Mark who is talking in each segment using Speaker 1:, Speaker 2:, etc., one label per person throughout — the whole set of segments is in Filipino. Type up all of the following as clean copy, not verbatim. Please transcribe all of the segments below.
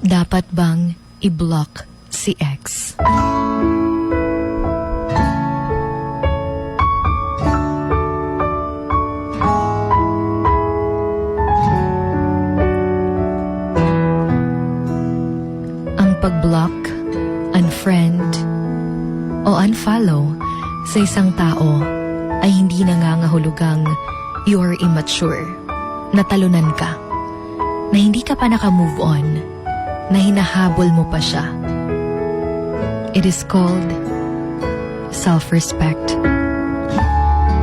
Speaker 1: Dapat bang i-block si ex? Ang pag-block, unfriend, o unfollow sa isang tao ay hindi nangangahulugang you are immature, natalunan ka, na hindi ka pa naka-move on, na hinahabol mo pa siya. It is called self-respect.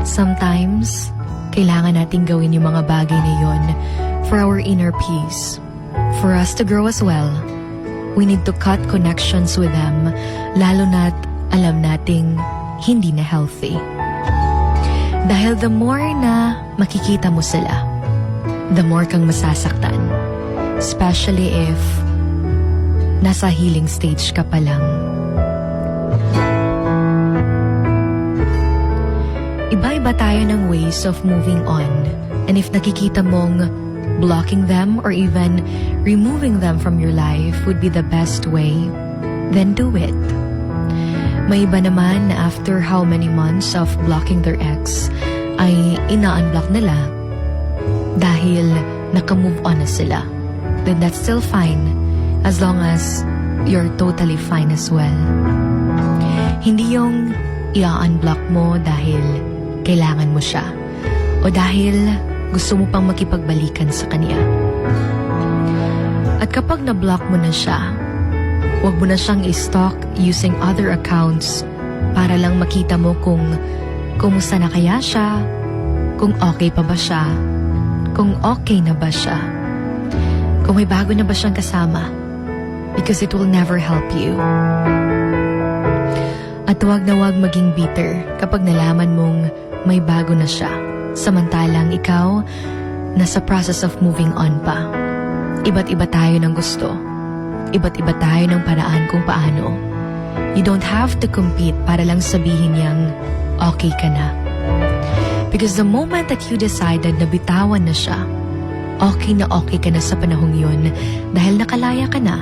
Speaker 1: Sometimes, kailangan nating gawin yung mga bagay na yun for our inner peace. For us to grow as well, we need to cut connections with them, lalo na't alam nating hindi na healthy. Dahil the more na makikita mo sila, the more kang masasaktan. Especially if nasa healing stage ka pa lang. Iba-iba tayo ng ways of moving on. And if nakikita mong blocking them or even removing them from your life would be the best way, then do it. May iba naman na after how many months of blocking their ex ay ina-unblock nila dahil naka-move on na sila. Then that's still fine as long as you're totally fine as well. Hindi yung i-unblock mo dahil kailangan mo siya o dahil gusto mo pang makipagbalikan sa kanya. At kapag na-block mo na siya, huwag mo na siyang i-stalk using other accounts para lang makita mo kung kumusta na kaya siya, kung okay pa ba siya, kung okay na ba siya, kung may bago na ba siyang kasama, because it will never help you. At huwag na huwag maging bitter kapag nalaman mong may bago na siya, samantalang ikaw nasa process of moving on pa. Iba't iba tayo ng gusto. Iba't iba tayo ng paraan kung paano. You don't have to compete para lang sabihin niyang okay ka na. Because the moment that you decided na bitawan na siya, okay ka na sa panahong yun dahil nakalaya ka na.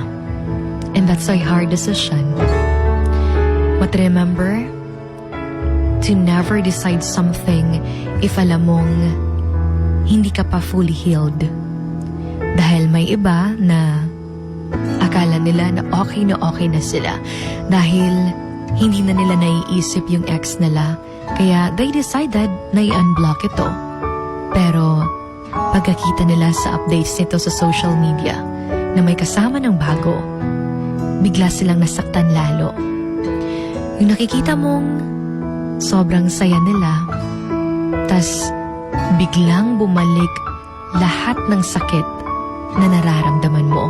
Speaker 1: And that's a hard decision. But remember to never decide something if alam mong hindi ka pa fully healed. Dahil may iba na akala nila na okay na sila dahil hindi na nila naiisip yung ex nila, kaya they decided na i-unblock ito. Pero pagkakita nila sa updates nito sa social media na may kasama ng bago, bigla silang nasaktan lalo. Yung nakikita mong sobrang saya nila, tas biglang bumalik lahat ng sakit na nararamdaman mo.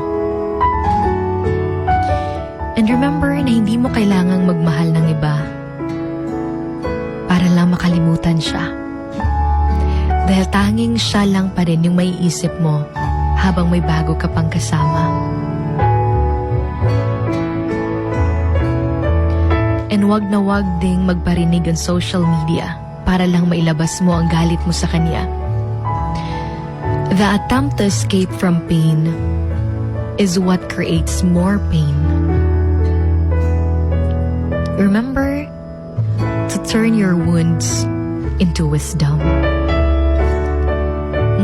Speaker 1: And remember na hindi mo kailangang magmahal ng iba para lang makalimutan siya. Dahil tanging siya lang pa rin yung maiisip mo habang may bago ka pang kasama. And wag na wag ding magparinig ang social media para lang mailabas mo ang galit mo sa kanya. The attempt to escape from pain is what creates more pain. Remember to turn your wounds into wisdom.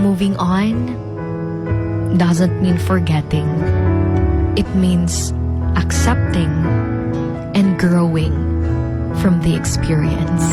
Speaker 1: Moving on doesn't mean forgetting. It means accepting and growing from the experience.